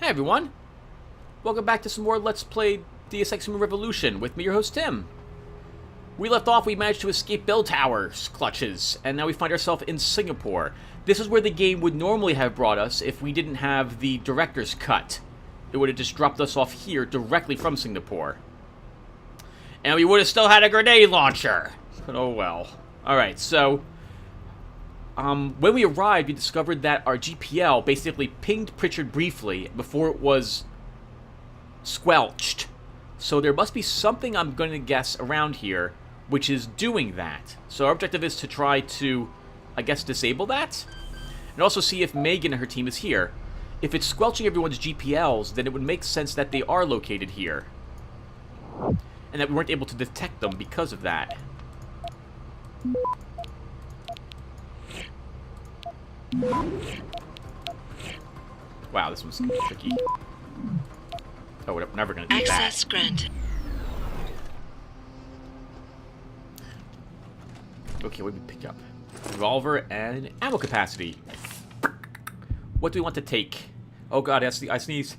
Hey everyone! Welcome back to some more Let's Play Deus Ex Human Revolution with me, your host Tim. We left off, we managed to escape bell towers clutches, and now we find ourselves in Singapore. This is where the game would normally have brought us if we didn't have the director's cut. It would have just dropped us off here directly from Singapore. And we would have still had a grenade launcher! But oh well. Alright, so when we arrived, we discovered that our GPL basically pinged Pritchard briefly before it was squelched. So there must be something, I'm going to guess, around here which is doing that. So our objective is to try to, I guess, disable that. And also see if Megan and her team is here. If it's squelching everyone's GPLs, then it would make sense that they are located here. And that we weren't able to detect them because of that. Wow, this one's tricky. Oh, we're never gonna do that. Access granted. Okay, what did we pick up? Revolver and ammo capacity. What do we want to take? Oh god, I sneeze.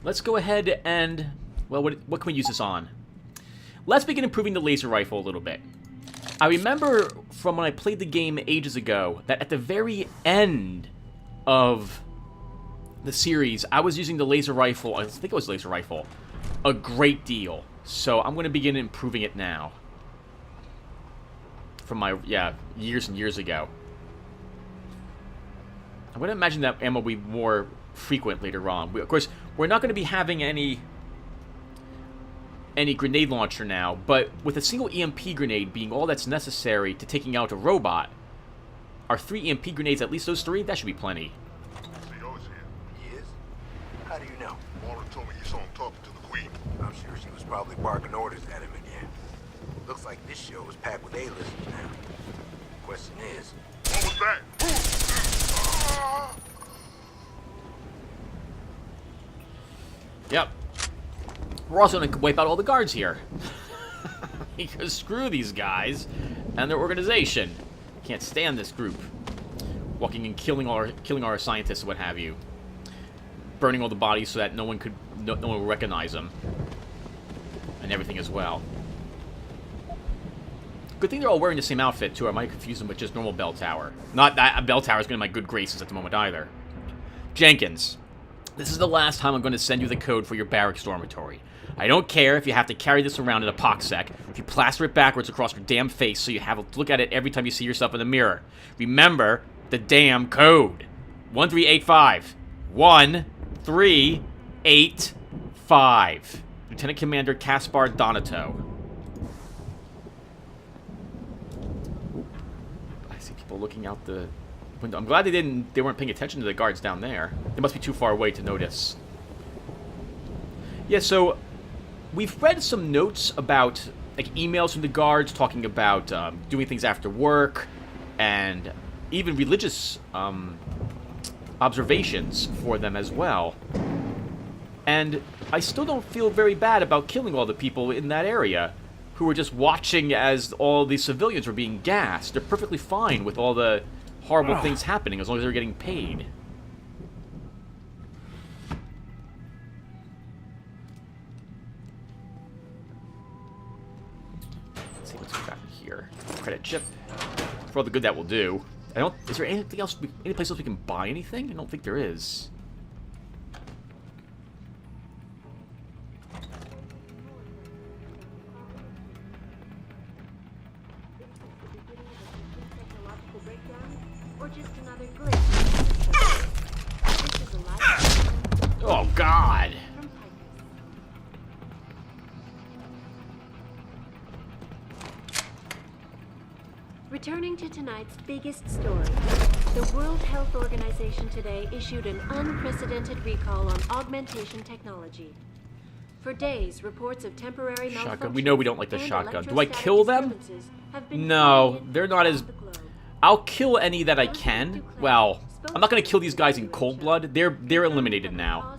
Let's go ahead and... well, what can we use this on? Let's begin improving the laser rifle a little bit. I remember from when I played the game ages ago that at the very end of the series, I was using the laser rifle, I think it was laser rifle, a great deal. So I'm going to begin improving it now. From my, years and years ago. I'm going to imagine that ammo will be more frequent later on. Of course, we're not going to be having any grenade launcher now, but with a single EMP grenade being all that's necessary to taking out a robot, our 3 EMP grenades, at least those 3, that should be plenty. CO's here. He is? How do you know? Mara told me you saw him talking to the Queen. I'm sure she was probably barking orders at him again. Looks like this show is packed with A-listers now. Question is... what was that? Yep. We're also going to wipe out all the guards here. Because screw these guys and their organization. Can't stand this group. Walking and killing our scientists and what have you. Burning all the bodies so that no one will recognize them. And everything as well. Good thing they're all wearing the same outfit too. I might confuse them with just normal bell tower. Not that a bell tower is going to my good graces at the moment either. Jenkins. This is the last time I'm going to send you the code for your barracks dormitory. I don't care if you have to carry this around in a poxsec, if you plaster it backwards across your damn face so you have to look at it every time you see yourself in the mirror. Remember the damn code. 1385. 1385. Lieutenant Commander Caspar Donato. I see people looking out the window. I'm glad they weren't paying attention to the guards down there. They must be too far away to notice. Yeah, so we've read some notes about, like, emails from the guards talking about doing things after work, and even religious observations for them as well. And I still don't feel very bad about killing all the people in that area who were just watching as all the civilians were being gassed. They're perfectly fine with all the horrible things happening as long as they're getting paid. Let's see what's got here. Credit chip. For all the good that will do. Is there anything else? Any place else we can buy anything? I don't think there is. Oh, God! Returning to tonight's biggest story, the World Health Organization today issued an unprecedented recall on augmentation technology. For days, reports of temporary Shotgun. We know we don't like the shotgun. Do I electrostatic kill them? disturbances have been No, reported they're not as... around the globe. I'll kill any that I can. Well, I'm not going to kill these guys in cold blood. They're eliminated now.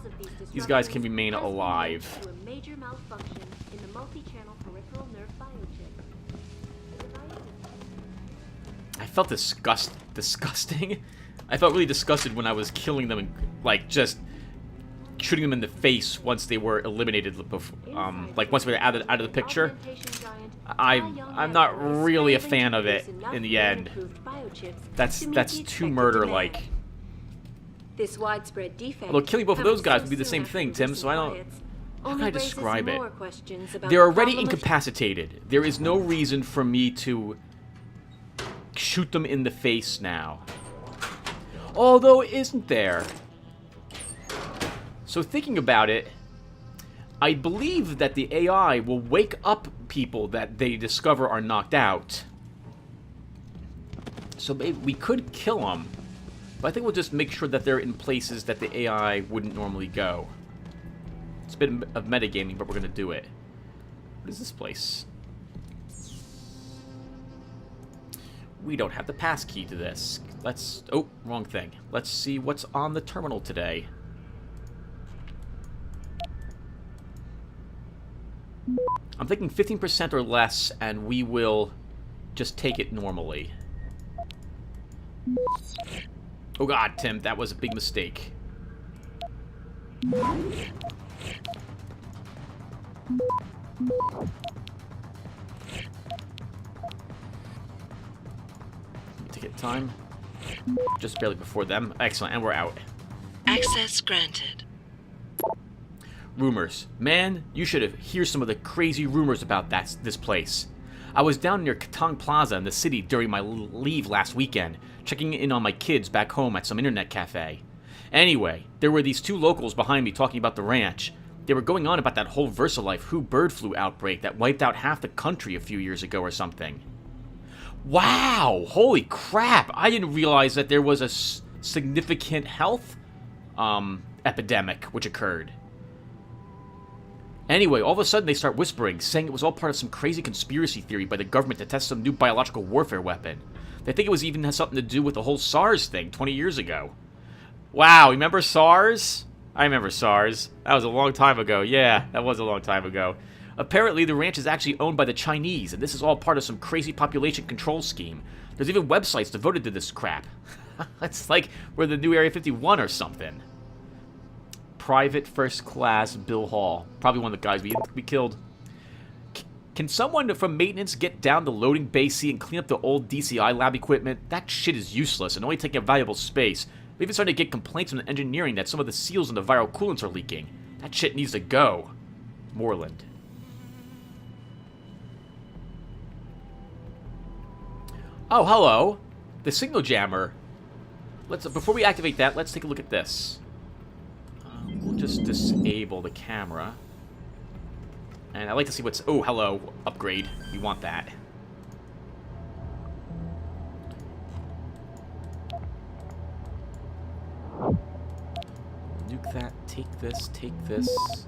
These guys can remain alive. To a major malfunction in the multi-channel peripheral nerve biochip. I felt disgusting I felt really disgusted when I was killing them and, like, just shooting them in the face once they were eliminated, like, once we were out of the picture. I'm not really a fan of it in the end. That's too murder-like. This widespread defect. Although killing both of those guys would be the same thing, Tim, so I don't... How can I describe it? They're already incapacitated. There is no reason for me to shoot them in the face now. Although, isn't there? So thinking about it, I believe that the AI will wake up people that they discover are knocked out. So maybe we could kill them, but I think we'll just make sure that they're in places that the AI wouldn't normally go. It's a bit of metagaming, but we're going to do it. What is this place? We don't have the pass key to this. Let's... Oh, wrong thing. Let's see what's on the terminal today. I'm thinking 15% or less, and we will just take it normally. Oh god, Tim, that was a big mistake. Ticket time. Just barely before them. Excellent, and we're out. Access granted. Rumors. Man, you should hear some of the crazy rumors about this place. I was down near Katang Plaza in the city during my leave last weekend, checking in on my kids back home at some internet cafe. Anyway, there were these two locals behind me talking about the ranch. They were going on about that whole VersaLife WHO bird flu outbreak that wiped out half the country a few years ago or something. Wow! Holy crap! I didn't realize that there was a significant health epidemic which occurred. Anyway, all of a sudden they start whispering, saying it was all part of some crazy conspiracy theory by the government to test some new biological warfare weapon. They think it was even has something to do with the whole SARS thing 20 years ago. Wow, remember SARS? I remember SARS. That was a long time ago. Yeah, that was a long time ago. Apparently, the ranch is actually owned by the Chinese, and this is all part of some crazy population control scheme. There's even websites devoted to this crap. It's like we're the new Area 51 or something. Private First Class Bill Hall. Probably one of the guys we killed. Can someone from maintenance get down to loading bay C and clean up the old DCI lab equipment? That shit is useless and only taking up valuable space. We even started to get complaints from the engineering that some of the seals in the viral coolants are leaking. That shit needs to go. Moreland. Oh, hello. The signal jammer. Before we activate that, let's take a look at this. We'll just disable the camera. And I'd like to see what's... Oh, hello. Upgrade. We want that. Nuke that. Take this. Take this.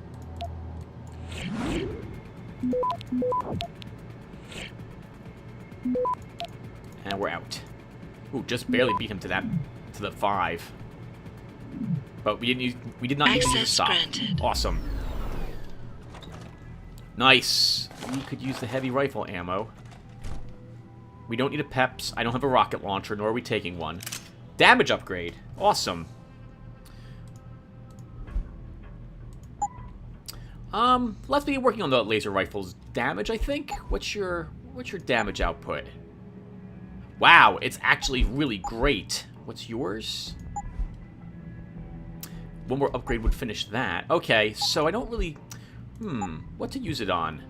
And we're out. Ooh, just barely beat him to the 5. But we did not need to use stop. Granted. Awesome. Nice. We could use the heavy rifle ammo. We don't need a PEPS. I don't have a rocket launcher, nor are we taking one. Damage upgrade. Awesome. Let's be working on the laser rifle's damage, I think. What's your damage output? Wow, it's actually really great. What's yours? One more upgrade would finish that. Okay, so I don't really... what to use it on?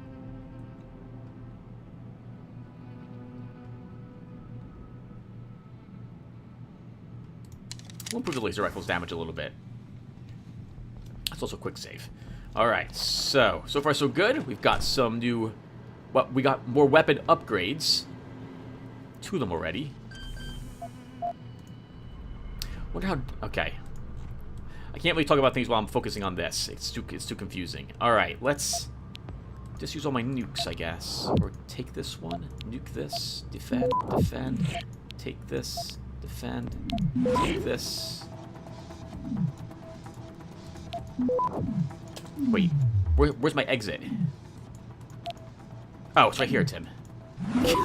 We'll improve the laser rifle's damage a little bit. That's also a quick save. Alright, so far so good. We've got some new... we got more weapon upgrades. 2 of them already. Wonder how... Okay. I can't really talk about things while I'm focusing on this. It's too confusing. Alright, let's just use all my nukes, I guess. Or take this one, nuke this, defend, defend, take this, defend, take this. Wait, where's my exit? Oh, it's right here, Tim.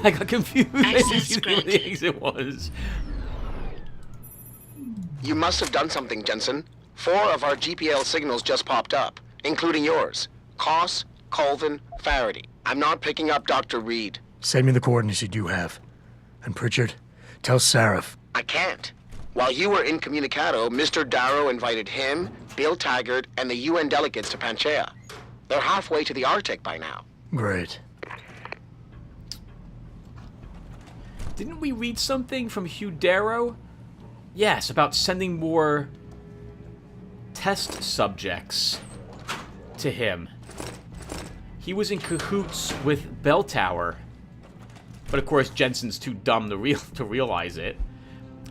I got confused. I didn't see where the exit was. You must have done something, Jensen. 4 of our GPL signals just popped up, including yours. Koss, Colvin, Faraday. I'm not picking up Dr. Reed. Send me the coordinates you do have. And Pritchard, tell Sarif. I can't. While you were incommunicado, Mr. Darrow invited him, Bill Taggart, and the UN delegates to Panchaea. They're halfway to the Arctic by now. Great. Didn't we read something from Hugh Darrow? Yes, about sending more test subjects to him. He was in cahoots with Bell Tower. But of course, Jensen's too dumb to realize it.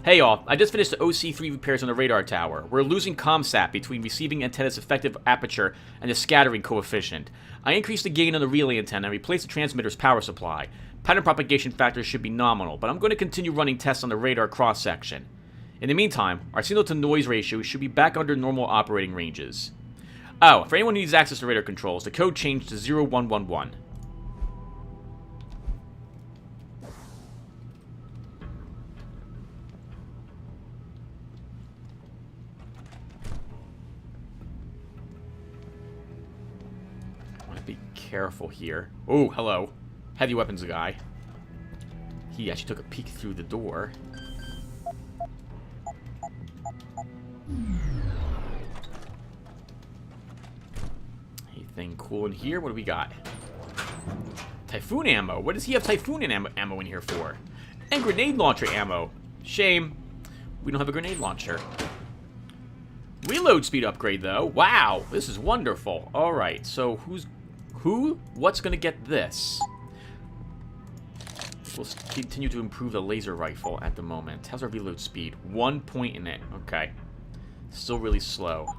Hey y'all, I just finished the OC3 repairs on the radar tower. We're losing ComSat between receiving antenna's effective aperture and the scattering coefficient. I increased the gain on the relay antenna and replaced the transmitter's power supply. Pattern propagation factors should be nominal, but I'm going to continue running tests on the radar cross-section. In the meantime, our signal-to-noise ratio should be back under normal operating ranges. Oh, for anyone who needs access to radar controls, the code changed to 0111. I want to be careful here. Oh, hello. Heavy weapons guy. He actually took a peek through the door. Anything cool in here? What do we got? Typhoon ammo. What does he have Typhoon ammo in here for? And grenade launcher ammo. Shame. We don't have a grenade launcher. Reload speed upgrade, though. Wow, this is wonderful. Alright, so what's gonna get this? We'll continue to improve the laser rifle at the moment. How's our reload speed? 1 point in it. Okay. Still really slow.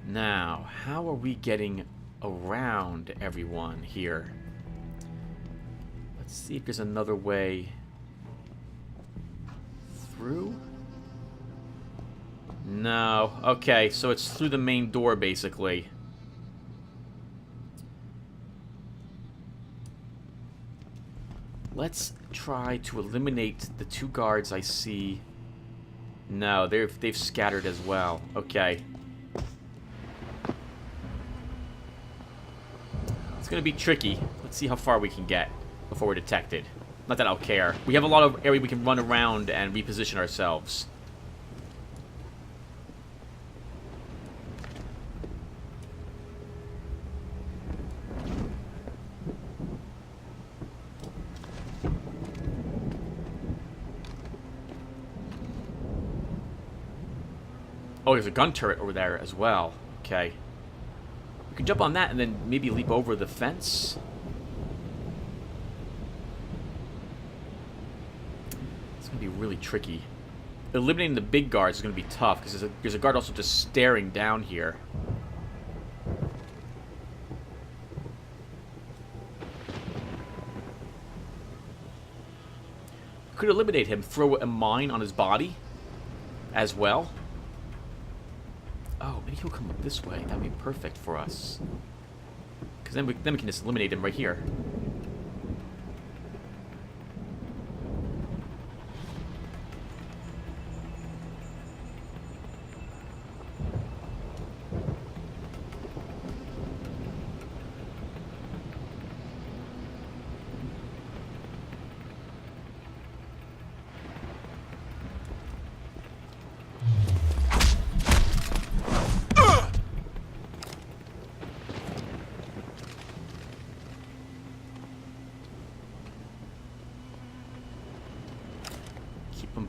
Now, how are we getting around everyone here? Let's see if there's another way through. No. Okay, so it's through the main door, basically. Let's try to eliminate the 2 guards I see. No, they've scattered as well. Okay. It's gonna be tricky. Let's see how far we can get before we're detected. Not that I'll care. We have a lot of area we can run around and reposition ourselves. Oh, there's a gun turret over there as well. Okay. We can jump on that and then maybe leap over the fence. It's going to be really tricky. Eliminating the big guards is going to be tough because there's a guard also just staring down here. Could eliminate him, throw a mine on his body as well. Oh, maybe he'll come up this way. That'd be perfect for us. Because then we can just eliminate him right here.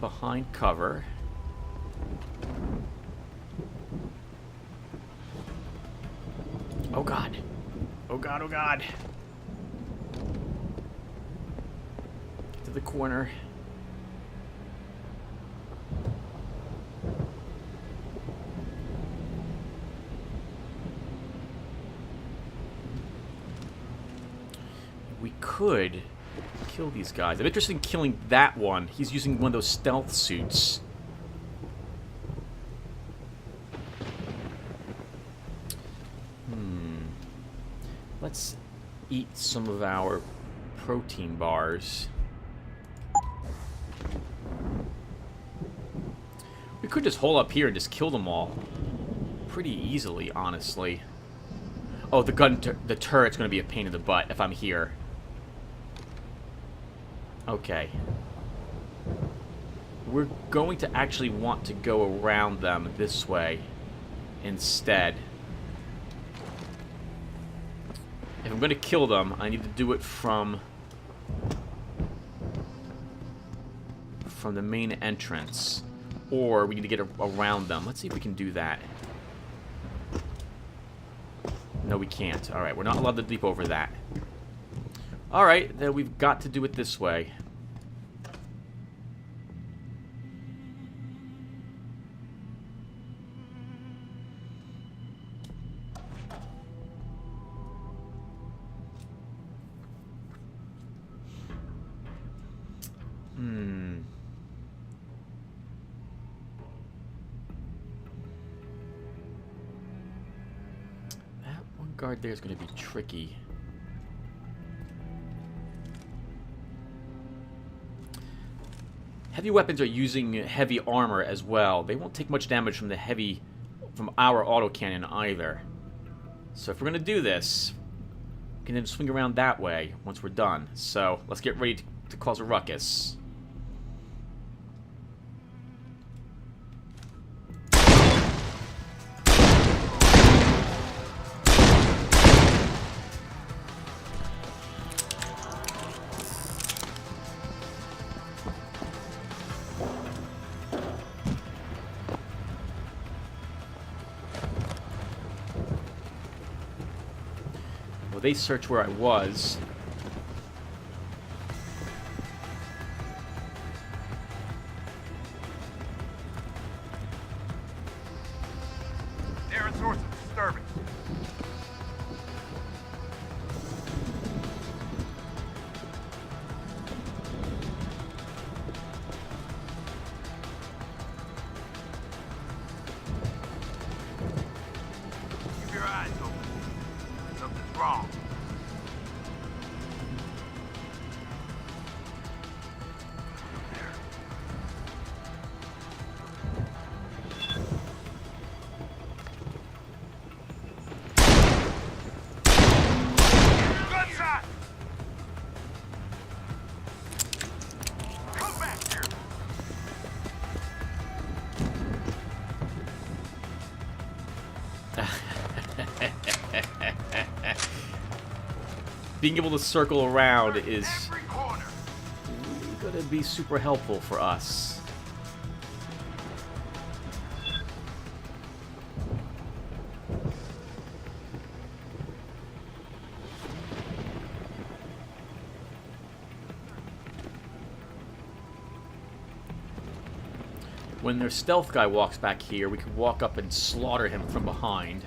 Behind cover. Oh god. Oh god, oh god. Get to the corner. We could kill these guys. I'm interested in killing that one. He's using one of those stealth suits. Let's eat some of our protein bars. We could just hole up here and just kill them all. Pretty easily, honestly. Oh, the the turret's going to be a pain in the butt if I'm here. Okay. We're going to actually want to go around them this way instead. If I'm going to kill them, I need to do it from the main entrance. Or we need to get around them. Let's see if we can do that. No, we can't. Alright, we're not allowed to leap over that. Alright, then we've got to do it this way. That one guard there is going to be tricky. Heavy weapons are using heavy armor as well. They won't take much damage from from our autocannon either. So if we're going to do this, we can then swing around that way once we're done. So let's get ready to cause a ruckus. They search where I was. They're a source of disturbance. Keep your eyes open. Something's wrong. Being able to circle around is going to be super helpful for us. When their stealth guy walks back here, we can walk up and slaughter him from behind.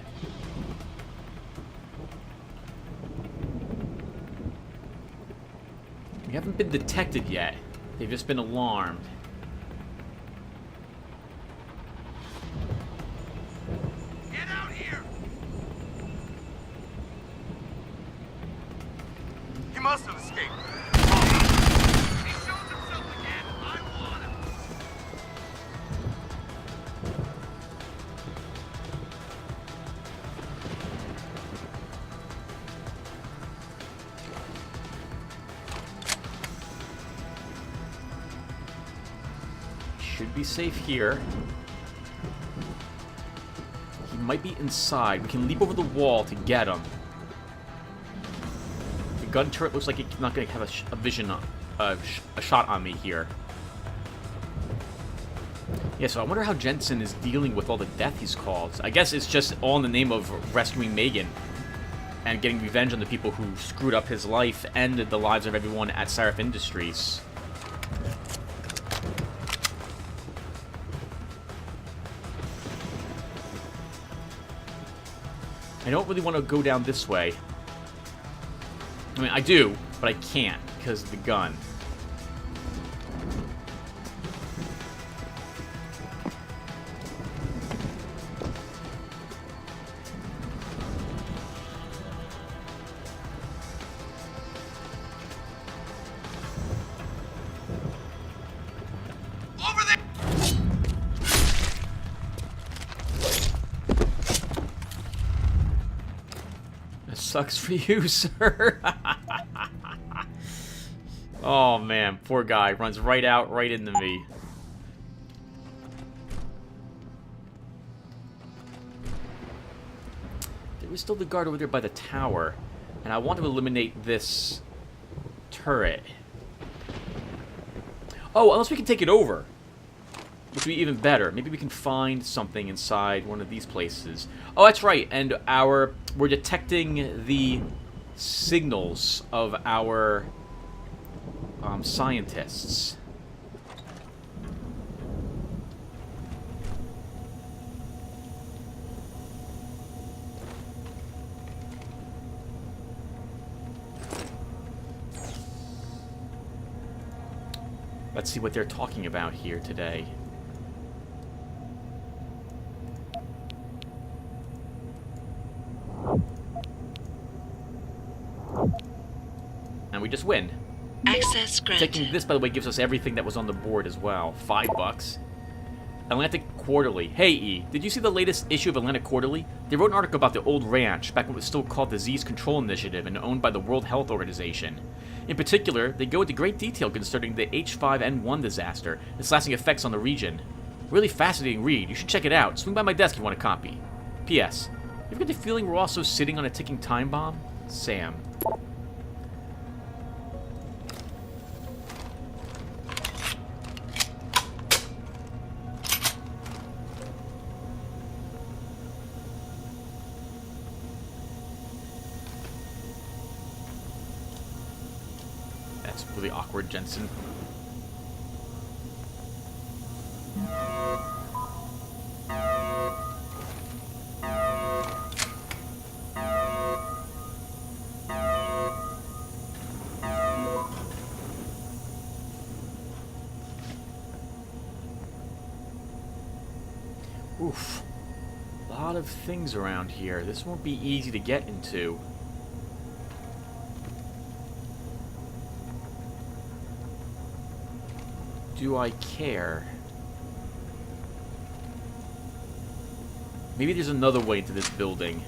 We haven't been detected yet. They've just been alarmed. Get out here! He must have escaped. He shows himself again. I want him. Should be safe here. He might be inside. We can leap over the wall to get him. The gun turret looks like it's not going to have a shot on me here. Yeah, so I wonder how Jensen is dealing with all the death he's caused. I guess it's just all in the name of rescuing Megan and getting revenge on the people who screwed up his life and the lives of everyone at Sarif Industries. I don't really want to go down this way. I mean, I do, but I can't because of the gun. sucks for you, sir. Oh, man. Poor guy. Runs right out, right into me. There was still the guard over there by the tower. And I want to eliminate this turret. Oh, unless we can take it over. Which would be even better. Maybe we can find something inside one of these places. Oh, that's right. And we're detecting the signals of our scientists. Let's see what they're talking about here today. And we just win. Access granted. Taking this, by the way, gives us everything that was on the board as well. $5. Atlantic Quarterly. Hey, E, did you see the latest issue of Atlantic Quarterly? They wrote an article about the old ranch, back when it was still called Disease Control Initiative and owned by the World Health Organization. In particular, they go into great detail concerning the H5N1 disaster and its lasting effects on the region. Really fascinating read. You should check it out. Swing by my desk if you want a copy. P.S. You ever get the feeling we're also sitting on a ticking time bomb? Sam. That's really awkward, Jensen. Oof. A lot of things around here. This won't be easy to get into. Do I care? Maybe there's another way into this building.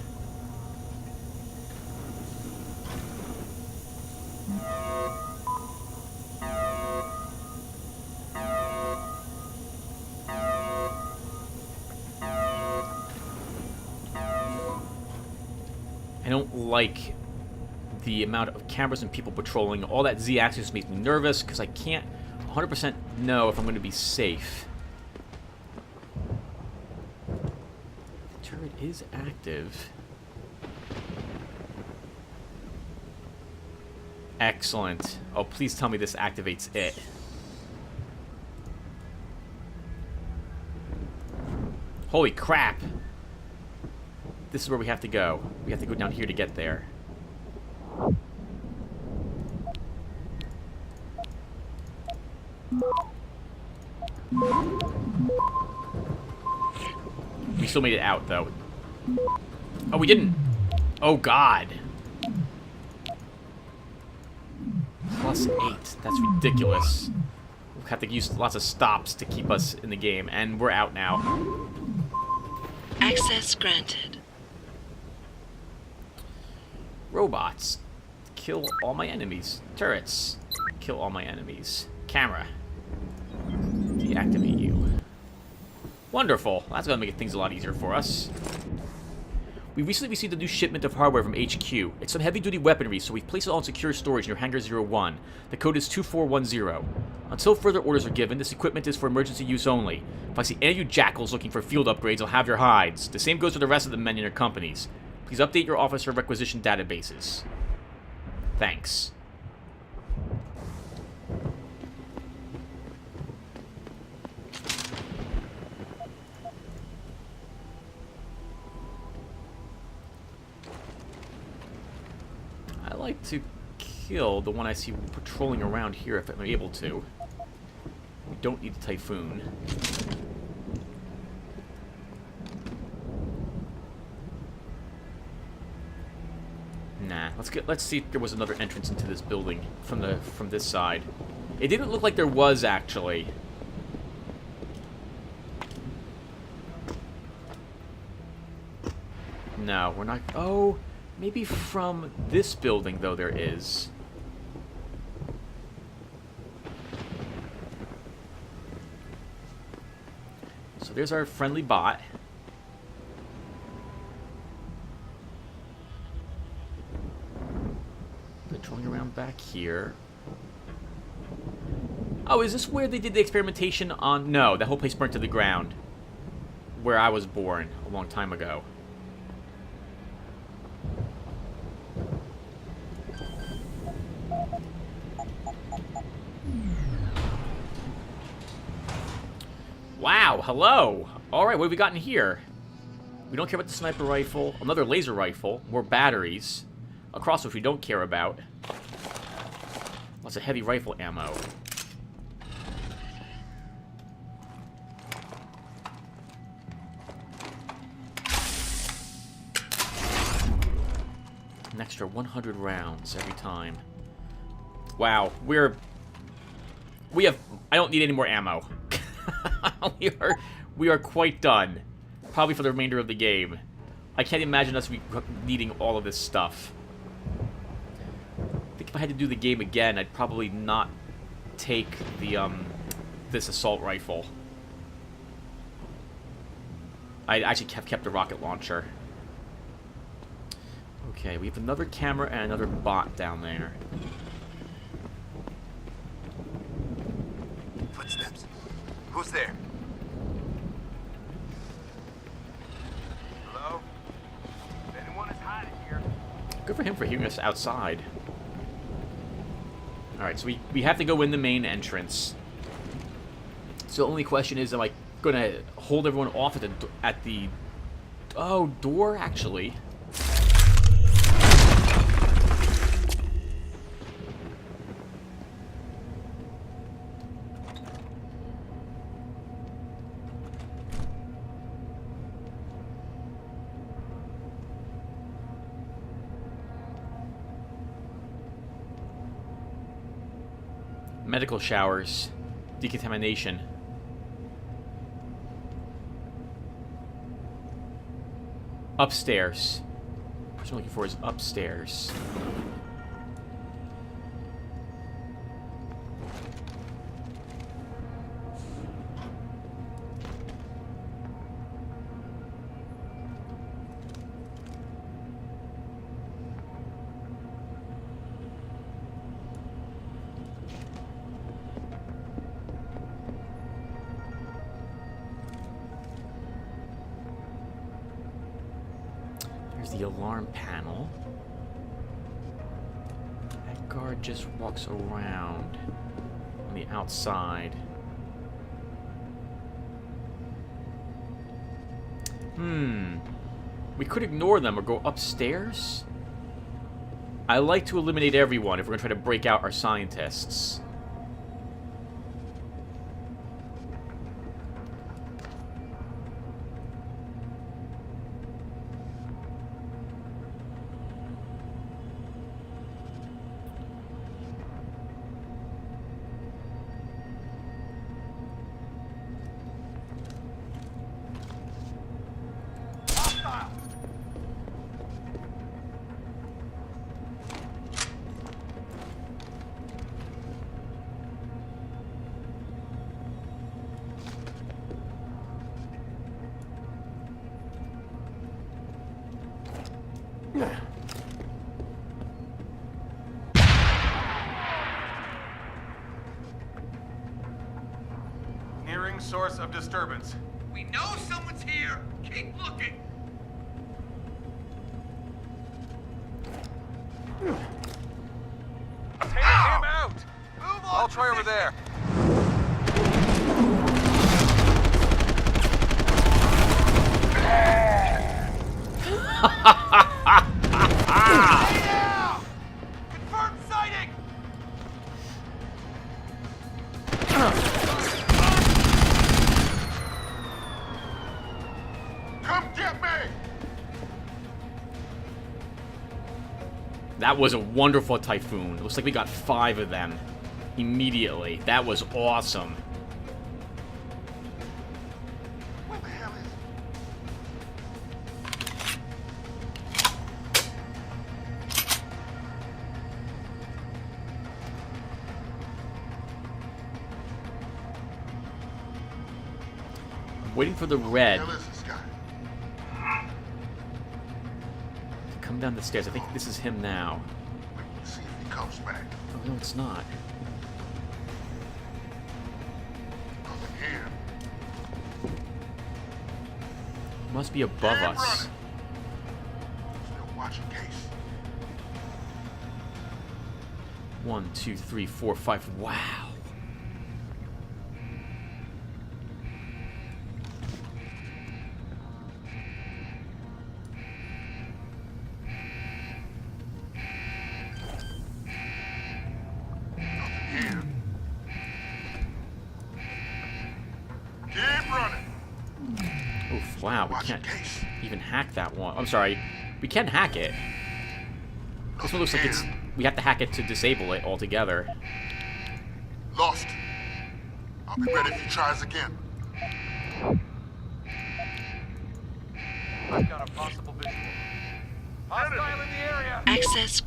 I don't like the amount of cameras and people patrolling. All that Z-axis makes me nervous because I can't 100% know if I'm going to be safe. The turret is active. Excellent. Oh, please tell me this activates it. Holy crap! This is where we have to go. We have to go down here to get there. We still made it out, though. Oh, we didn't. Oh, God. +8. That's ridiculous. We'll have to use lots of stops to keep us in the game, and we're out now. Access granted. Robots. Kill all my enemies. Turrets. Kill all my enemies. Camera. Deactivate you. Wonderful. That's going to make things a lot easier for us. We recently received a new shipment of hardware from HQ. It's some heavy-duty weaponry, so we've placed it all in secure storage near Hangar 01. The code is 2410. Until further orders are given, this equipment is for emergency use only. If I see any of you jackals looking for field upgrades, I'll have your hides. The same goes for the rest of the men in your companies. Please update your officer requisition databases. Thanks. I like to kill the one I see patrolling around here if I'm able to. We don't need a Typhoon. Nah, let's see if there was another entrance into this building from this side. It didn't look like there was, actually. No, we're not. Oh, Maybe from this building, though, there is. So there's our friendly bot. Patrolling around back here. Oh, is this where they did the experimentation on... No, that whole place burnt to the ground. Where I was born a long time ago. Wow, hello! Alright, what have we got in here? We don't care about the sniper rifle. Another laser rifle. More batteries. A crossbow we don't care about. Lots of heavy rifle ammo. An extra 100 rounds every time. Wow, we have... I don't need any more ammo. we are quite done. Probably for the remainder of the game. I can't imagine us needing all of this stuff. I think if I had to do the game again, I'd probably not take the this assault rifle. I'd actually have kept the rocket launcher. Okay, we have another camera and another bot down there. Footsteps. Who's there? Hello? If anyone is hiding here. Good for him for hearing us outside. Alright, so we have to go in the main entrance. So the only question is, am I going to hold everyone off at the door, actually? Medical showers. Decontamination. Upstairs. What I'm looking for is upstairs. The alarm panel. That guard just walks around on the outside. We could ignore them or go upstairs. I like to eliminate everyone if we're going to try to break out our scientists. Nearing source of disturbance. We know someone's here. Keep looking. Take him out! Move on. I'll try over there. Stay down! Confirmed sighting! Come get me! That was a wonderful typhoon. It looks like we got 5 of them immediately. That was awesome. Where the hell is Waiting for the Who red the hell is this guy? to come down the stairs. I think this is him now. Let's see if he comes back. Oh, no, it's not. Nothing here. Must be above Keep us. running. Still watching case. 1, 2, 3, 4, 5. Wow. Nothing here. Keep running. Oof, wow, we Watching can't case. even hack that one. I'm sorry. We can hack it. This one looks like it's... We have to hack it to disable it altogether. Lost. I'll be ready if he tries again. I've got a possible visual. Hostile in the area. Access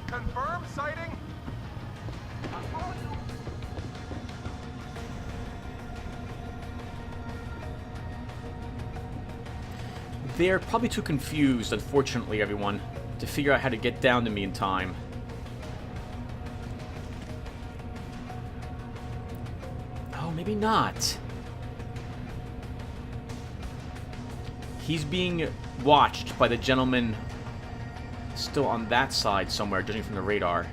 Confirm sighting. They're probably too confused, unfortunately, everyone, to figure out how to get down to me in time. Oh, maybe not. He's being watched by the gentleman still on that side somewhere, judging from the radar.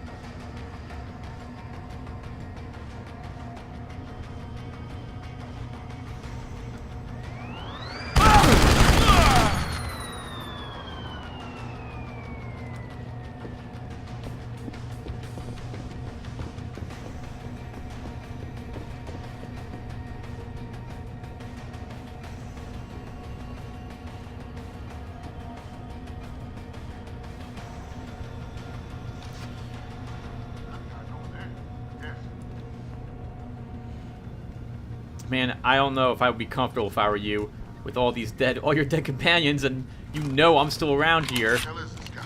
Man, I don't know if I would be comfortable if I were you, with all your dead companions, and you know I'm still around here. Who the hell is this guy?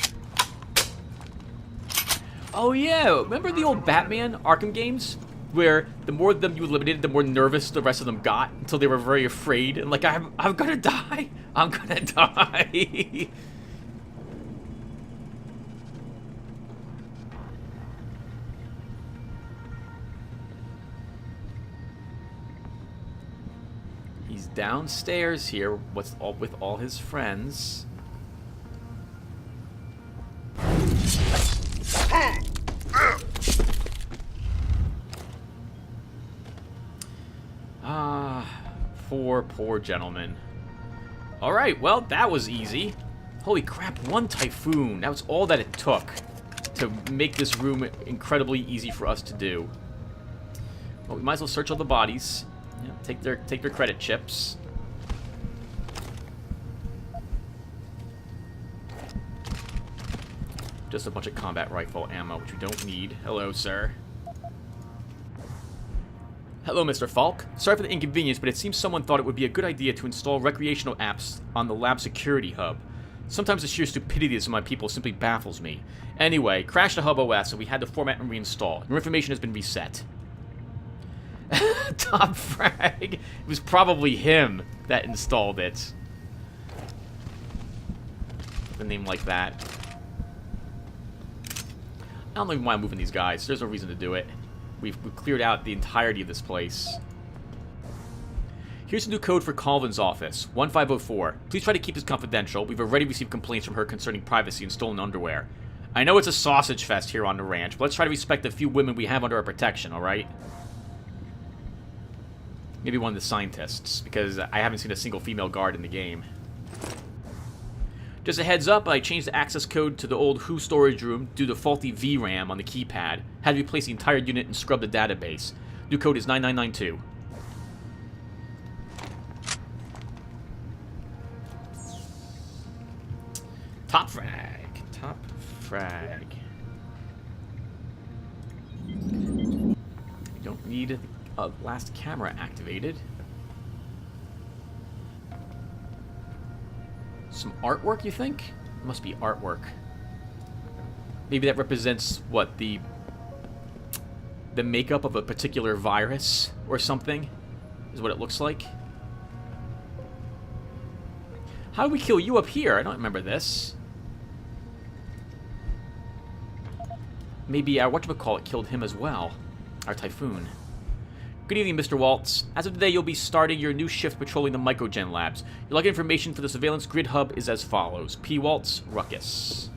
Oh yeah, remember the old Batman Arkham games? Where the more of them you eliminated, the more nervous the rest of them got, until they were very afraid, and like, I'm gonna die! I'm gonna die! He's downstairs here with all his friends. Ah, poor gentleman. Alright, well, that was easy. Holy crap, one typhoon. That was all that it took to make this room incredibly easy for us to do. Well, we might as well search all the bodies. Yeah, take their credit chips. Just a bunch of combat rifle ammo, which we don't need. Hello, sir. Hello, Mr. Falk. Sorry for the inconvenience, but it seems someone thought it would be a good idea to install recreational apps on the lab security hub. Sometimes the sheer stupidity of some of my people simply baffles me. Anyway, crashed the hub OS, and we had to format and reinstall. Your information has been reset. Top frag. It was probably him that installed it. With a name like that. I don't even mind moving these guys. There's no reason to do it. We've cleared out the entirety of this place. Here's a new code for Colvin's office, 1504. Please try to keep this confidential. We've already received complaints from her concerning privacy and stolen underwear. I know it's a sausage fest here on the ranch, but let's try to respect the few women we have under our protection, alright? Maybe one of the scientists, because I haven't seen a single female guard in the game. Just a heads up, I changed the access code to the old Who storage room due to faulty VRAM on the keypad. Had to replace the entire unit and scrub the database. New code is 9992. Top frag. Top frag. We don't need a last camera activated. Some artwork, you think? Must be artwork. Maybe that represents, what, the the makeup of a particular virus or something, is what it looks like. How do we kill you up here? I don't remember this. Maybe our whatchamacallit killed him as well. Our Typhoon. Good evening, Mr. Waltz. As of today, you'll be starting your new shift patrolling the Microgen Labs. Your login information for the surveillance grid hub is as follows. P. Waltz, Ruckus.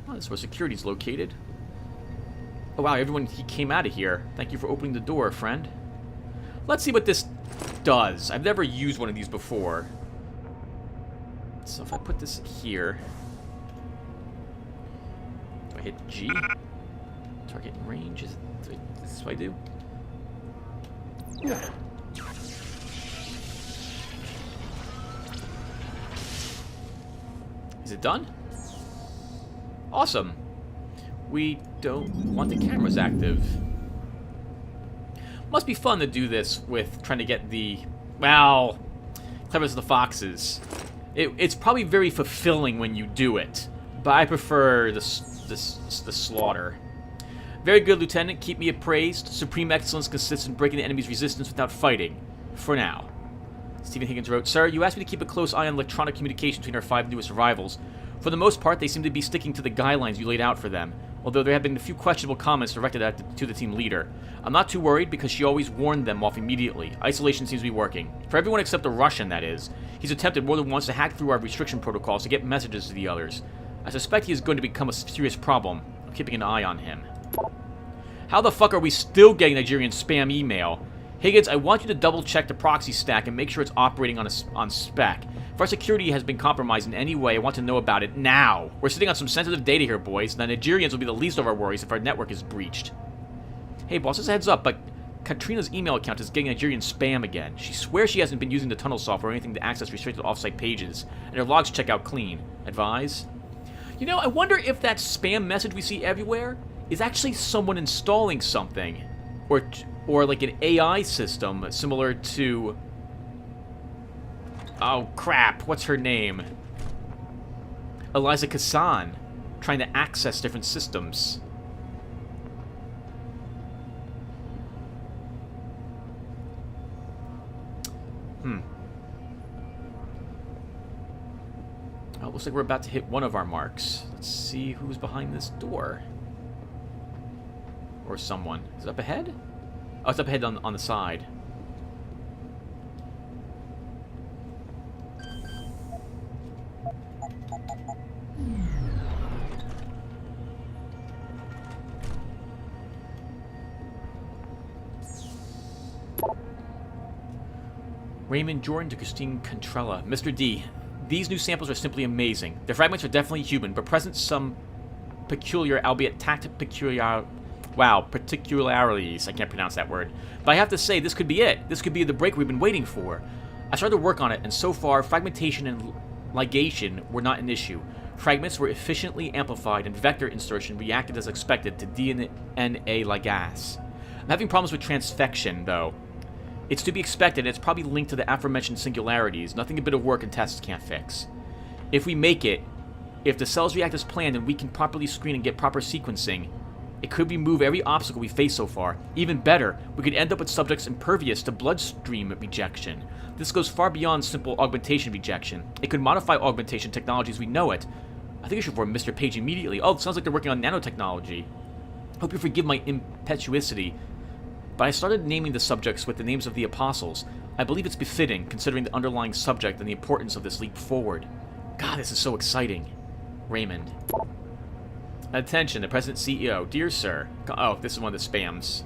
Oh, this is where security's located. Oh wow, everyone he came out of here. Thank you for opening the door, friend. Let's see what this does. I've never used one of these before. So if I put this here, do I hit G? Target range, is this what I do? Yeah. Is it done? Awesome. We don't want the cameras active. Must be fun to do this with trying to get the, well, cleverness of the foxes. It's probably very fulfilling when you do it, but I prefer the slaughter. Very good, Lieutenant. Keep me appraised. Supreme excellence consists in breaking the enemy's resistance without fighting. For now. Stephen Higgins wrote, Sir, you asked me to keep a close eye on electronic communication between our 5 newest rivals. For the most part, they seem to be sticking to the guidelines you laid out for them, although there have been a few questionable comments directed to the team leader. I'm not too worried because she always warned them off immediately. Isolation seems to be working. For everyone except the Russian, that is. He's attempted more than once to hack through our restriction protocols to get messages to the others. I suspect he is going to become a serious problem. I'm keeping an eye on him. How the fuck are we still getting Nigerian spam email? Higgins, I want you to double-check the proxy stack and make sure it's operating on spec. If our security has been compromised in any way, I want to know about it now. We're sitting on some sensitive data here, boys. The Nigerians will be the least of our worries if our network is breached. Hey, boss, just a heads up, but Katrina's email account is getting Nigerian spam again. She swears she hasn't been using the tunnel software or anything to access restricted offsite pages, and her logs check out clean. Advise? You know, I wonder if that spam message we see everywhere is actually someone installing something, or like an AI system similar to, oh crap, what's her name? Eliza Kassan, trying to access different systems. Oh, looks like we're about to hit one of our marks. Let's see who's behind this door. Or someone. Is it up ahead? Oh, it's up ahead on the side. Raymond Jordan to Christine Contrella. Mr. D, these new samples are simply amazing. The fragments are definitely human, but present some peculiar, albeit particularities. I can't pronounce that word. But I have to say, this could be it. This could be the break we've been waiting for. I started to work on it, and so far, fragmentation and ligation were not an issue. Fragments were efficiently amplified, and vector insertion reacted as expected to DNA ligase. I'm having problems with transfection, though. It's to be expected, and it's probably linked to the aforementioned singularities. Nothing a bit of work and tests can't fix. If we make it, if the cells react as planned and we can properly screen and get proper sequencing, it could remove every obstacle we faced so far. Even better, we could end up with subjects impervious to bloodstream rejection. This goes far beyond simple augmentation rejection. It could modify augmentation technology as we know it. I think I should inform Mr. Page immediately. Oh, it sounds like they're working on nanotechnology. Hope you forgive my impetuosity, but I started naming the subjects with the names of the apostles. I believe it's befitting, considering the underlying subject and the importance of this leap forward. God, this is so exciting. Raymond. Attention, the President CEO. Dear Sir. Oh, this is one of the spams.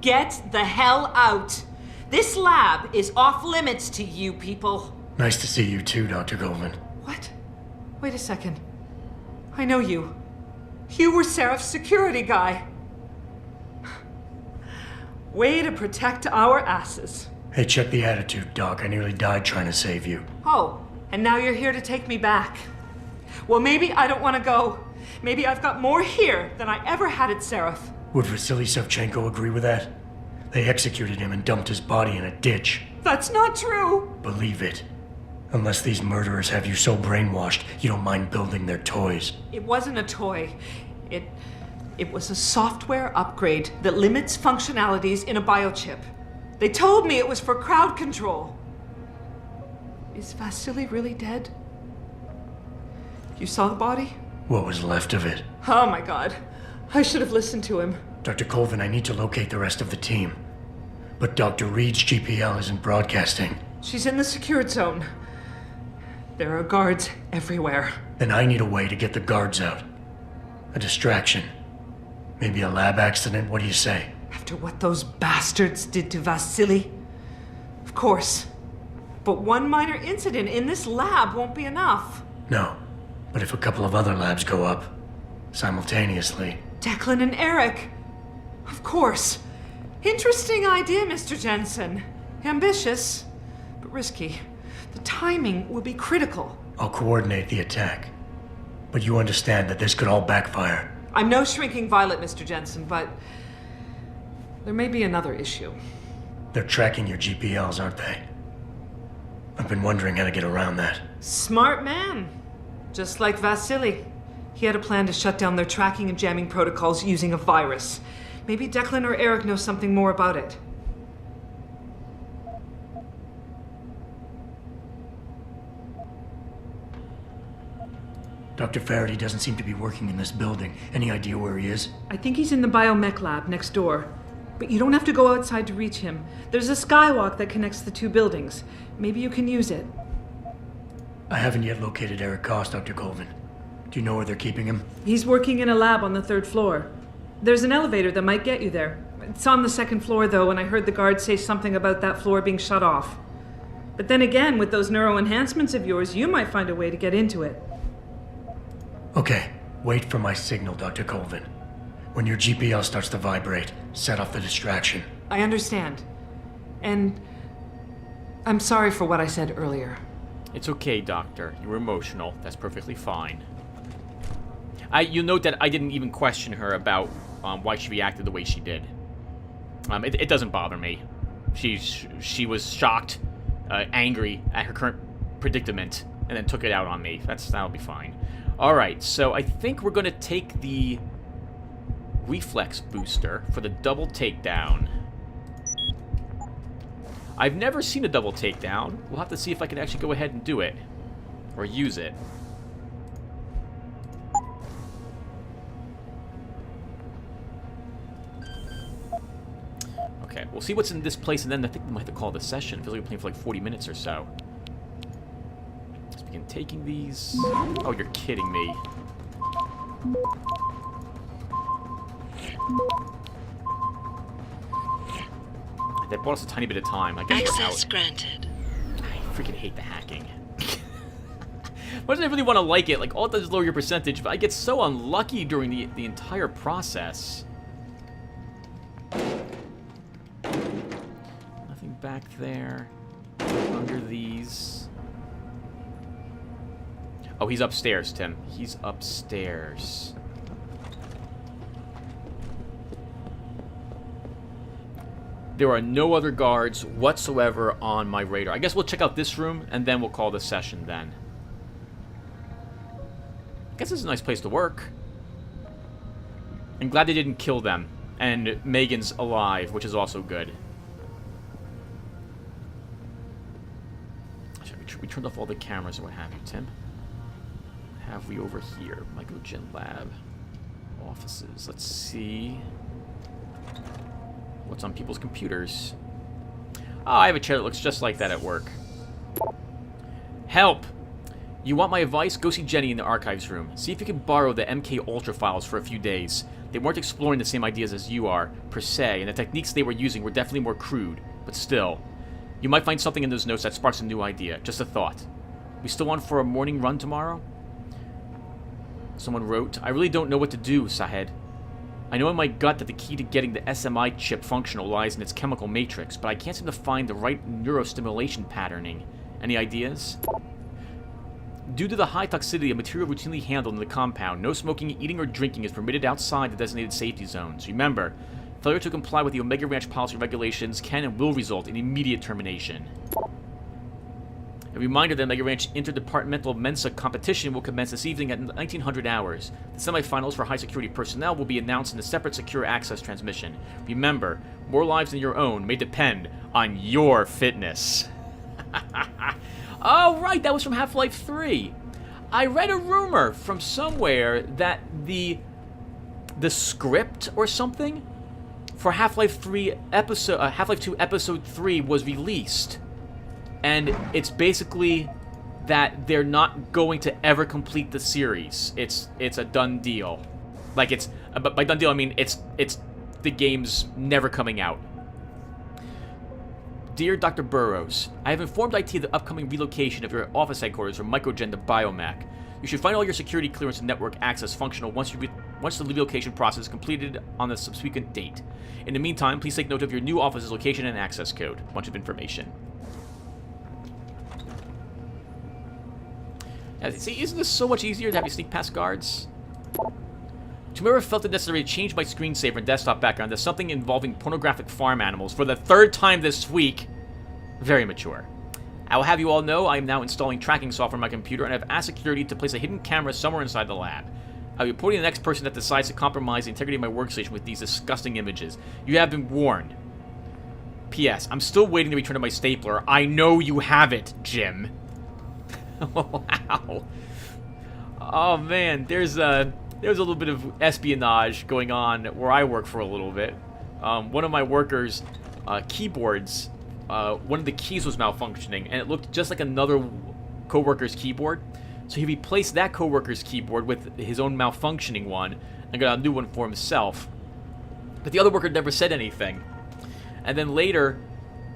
Get the hell out! This lab is off limits to you people. Nice to see you too, Dr. Goldman. What? Wait a second. I know you. You were Seraph's security guy. Way to protect our asses. Hey, check the attitude, Doc. I nearly died trying to save you. Oh, and now you're here to take me back. Well, maybe I don't want to go. Maybe I've got more here than I ever had at Seraph. Would Vasily Savchenko agree with that? They executed him and dumped his body in a ditch. That's not true! Believe it. Unless these murderers have you so brainwashed, you don't mind building their toys. It wasn't a toy. It was a software upgrade that limits functionalities in a biochip. They told me it was for crowd control. Is Vasily really dead? You saw the body? What was left of it? Oh my god. I should have listened to him. Dr. Colvin, I need to locate the rest of the team. But Dr. Reed's GPL isn't broadcasting. She's in the secured zone. There are guards everywhere. Then I need a way to get the guards out. A distraction. Maybe a lab accident, what do you say? After what those bastards did to Vasily? Of course. But one minor incident in this lab won't be enough. No. But if a couple of other labs go up, simultaneously... Declan and Eric. Of course. Interesting idea, Mr. Jensen. Ambitious, but risky. The timing will be critical. I'll coordinate the attack. But you understand that this could all backfire. I'm no shrinking violet, Mr. Jensen, but there may be another issue. They're tracking your GPLs, aren't they? I've been wondering how to get around that. Smart man. Just like Vasily. He had a plan to shut down their tracking and jamming protocols using a virus. Maybe Declan or Eric know something more about it. Dr. Faraday doesn't seem to be working in this building. Any idea where he is? I think he's in the biomech lab next door. But you don't have to go outside to reach him. There's a skywalk that connects the two buildings. Maybe you can use it. I haven't yet located Eric Koss, Dr. Colvin. Do you know where they're keeping him? He's working in a lab on the 3rd floor. There's an elevator that might get you there. It's on the 2nd floor, though, and I heard the guard say something about that floor being shut off. But then again, with those neuroenhancements of yours, you might find a way to get into it. Okay, wait for my signal, Dr. Colvin. When your GPL starts to vibrate, set off the distraction. I understand. And I'm sorry for what I said earlier. It's okay, Doctor. You were emotional. That's perfectly fine. You'll note that I didn't even question her about why she reacted the way she did. It doesn't bother me. She was shocked, angry at her current predicament, and then took it out on me. That'll be fine. Alright, so I think we're going to take the reflex booster for the double takedown. I've never seen a double takedown. We'll have to see if I can actually go ahead and do it. Or use it. Okay, we'll see what's in this place, and then I think we might have to call the session. It feels like we're playing for like 40 minutes or so. Let's begin taking these. Oh, you're kidding me. That bought us a tiny bit of time. I guess Access granted. I freaking hate the hacking. Why does I really want to like it? Like, all it does is lower your percentage, but I get so unlucky during the entire process. Nothing back there. Under these. Oh, he's upstairs, Tim. He's upstairs. There are no other guards whatsoever on my radar. I guess we'll check out this room, and then we'll call the session then. I guess this is a nice place to work. I'm glad they didn't kill them. And Megan's alive, which is also good. We turned off all the cameras and what have you, Tim. What have we over here? Microgen Lab. Offices. Let's see. What's on people's computers? Oh, I have a chair that looks just like that at work. Help! You want my advice? Go see Jenny in the archives room. See if you can borrow the MK Ultra files for a few days. They weren't exploring the same ideas as you are, per se, and the techniques they were using were definitely more crude. But still, you might find something in those notes that sparks a new idea. Just a thought. We still on for a morning run tomorrow? Someone wrote, I really don't know what to do, Sahed. I know in my gut that the key to getting the SMI chip functional lies in its chemical matrix, but I can't seem to find the right neurostimulation patterning. Any ideas? Due to the high toxicity of material routinely handled in the compound, no smoking, eating, or drinking is permitted outside the designated safety zones. Remember, Failure to comply with the Omega Ranch policy regulations can and will result in immediate termination. A reminder that Omega Ranch Interdepartmental Mensa competition will commence this evening at 1900 hours. The semifinals for high-security personnel will be announced in a separate secure access transmission. Remember, more lives than your own may depend on your fitness. Oh, right, that was from Half-Life 3. I read a rumor from somewhere that the script or something for Half-Life 2 Episode 3 was released. And it's basically that they're not going to ever complete the series. It's a done deal. Like but by done deal I mean it's the game's never coming out. Dear Dr. Burroughs, I have informed IT of the upcoming relocation of your office headquarters from Microgen to Biomac. You should find all your security clearance and network access functional once the relocation process is completed on the subsequent date. In the meantime, please take note of your new office's location and access code. A bunch of information. See, isn't this so much easier to have you sneak past guards? To whoever felt it necessary to change my screensaver and desktop background to something involving pornographic farm animals for the 3rd time this week, very mature. I will have you all know I am now installing tracking software on my computer and have asked security to place a hidden camera somewhere inside the lab. I'll be reporting the next person that decides to compromise the integrity of my workstation with these disgusting images. You have been warned. P.S. I'm still waiting to return to my stapler. I know you have it, Jim. Wow. Oh man, there's a little bit of espionage going on where I work for a little bit. One of my workers' keyboards, one of the keys was malfunctioning, and it looked just like another coworker's keyboard. So he replaced that coworker's keyboard with his own malfunctioning one and got a new one for himself. But the other worker never said anything. And then later,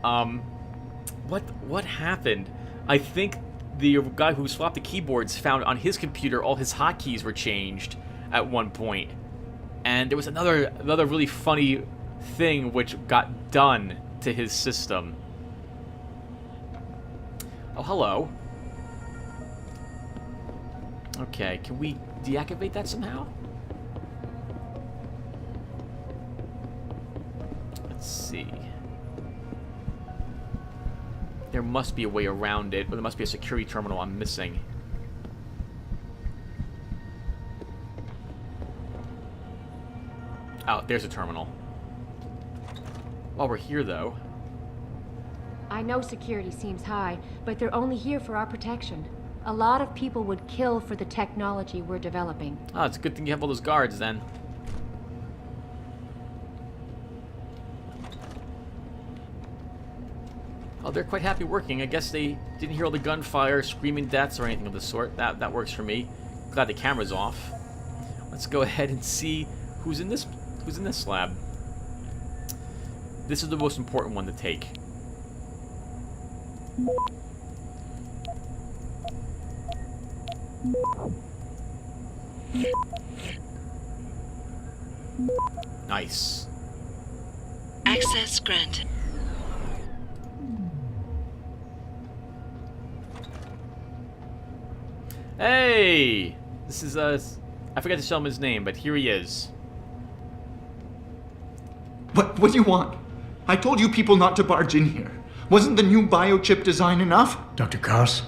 what happened? I think the guy who swapped the keyboards found on his computer all his hotkeys were changed at one point. And there was another really funny thing which got done to his system. Oh, hello. Okay, can we deactivate that somehow? Let's see. There must be a way around it, but there must be a security terminal I'm missing. Oh, there's a terminal. While we're here, though... I know security seems high, but they're only here for our protection. A lot of people would kill for the technology we're developing. Oh, it's a good thing you have all those guards, then. Oh, they're quite happy working. I guess they didn't hear all the gunfire, screaming deaths, or anything of the sort. That works for me. Glad the camera's off. Let's go ahead and see who's in this lab. This is the most important one to take. Nice. Access granted. Hey! This is, I forgot to tell him his name, but here he is. What do you want? I told you people not to barge in here. Wasn't the new biochip design enough? Dr. Koss,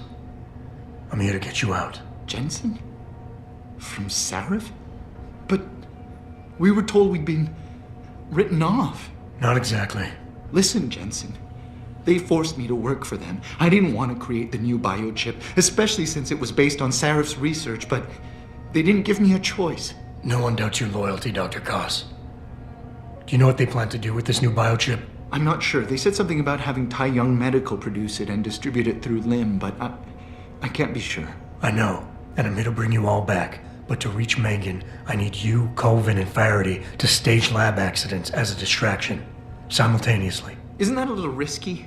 I'm here to get you out. Jensen? From Sarif? But we were told we'd been written off. Not exactly. Listen, Jensen. They forced me to work for them. I didn't want to create the new biochip, especially since it was based on Sarif's research, but they didn't give me a choice. No one doubts your loyalty, Dr. Koss. Do you know what they plan to do with this new biochip? I'm not sure. They said something about having Tai Young Medical produce it and distribute it through LIM, but I can't be sure. I know, and I'm here to bring you all back. But to reach Mangan, I need you, Colvin, and Faraday to stage lab accidents as a distraction, simultaneously. Isn't that a little risky?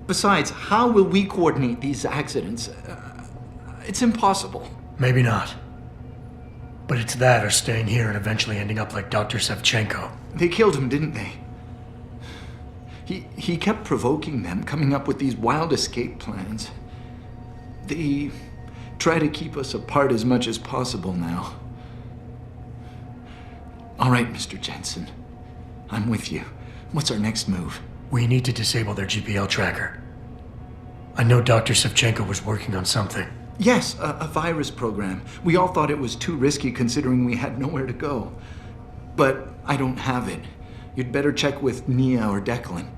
Besides, how will we coordinate these accidents? It's impossible. Maybe not. But it's that or staying here and eventually ending up like Dr. Sevchenko. They killed him, didn't they? He kept provoking them, coming up with these wild escape plans. They try to keep us apart as much as possible now. All right, Mr. Jensen. I'm with you. What's our next move? We need to disable their GPL tracker. I know Dr. Savchenko was working on something. Yes, a virus program. We all thought it was too risky considering we had nowhere to go. But I don't have it. You'd better check with Nia or Declan.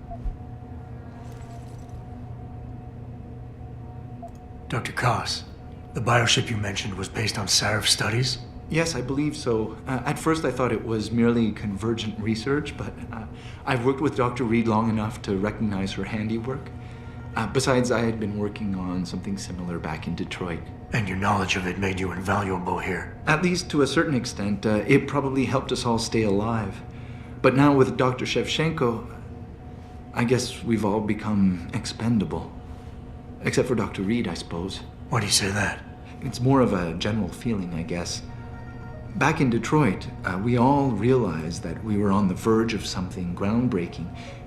Dr. Koss, the bioship you mentioned was based on Sarif's studies? Yes, I believe so. At first I thought it was merely convergent research, but I've worked with Dr. Reed long enough to recognize her handiwork. Besides, I had been working on something similar back in Detroit. And your knowledge of it made you invaluable here. At least to a certain extent, it probably helped us all stay alive. But now with Dr. Shevchenko, I guess we've all become expendable. Except for Dr. Reed, I suppose. Why do you say that? It's more of a general feeling, I guess. Back in Detroit, we all realized that we were on the verge of something groundbreaking.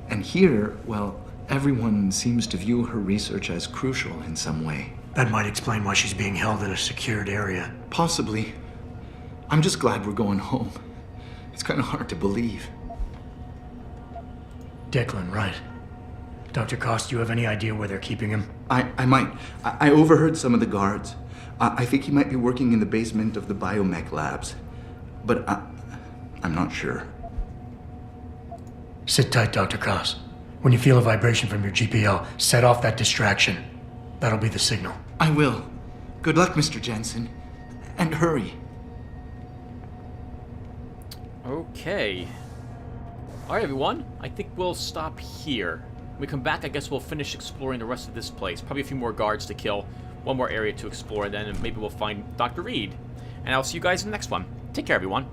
And here, well, everyone seems to view her research as crucial in some way. That might explain why she's being held in a secured area. Possibly. I'm just glad we're going home. It's kind of hard to believe. Declan, right. Dr. Koss, do you have any idea where they're keeping him? I might. I overheard some of the guards. I think he might be working in the basement of the biomech labs. But I'm not sure. Sit tight, Dr. Koss. When you feel a vibration from your GPL, set off that distraction. That'll be the signal. I will. Good luck, Mr. Jensen. And hurry. Okay. Alright, everyone. I think we'll stop here. When we come back, I guess we'll finish exploring the rest of this place. Probably a few more guards to kill, one more area to explore, and then maybe we'll find Dr. Reed. And I'll see you guys in the next one. Take care, everyone.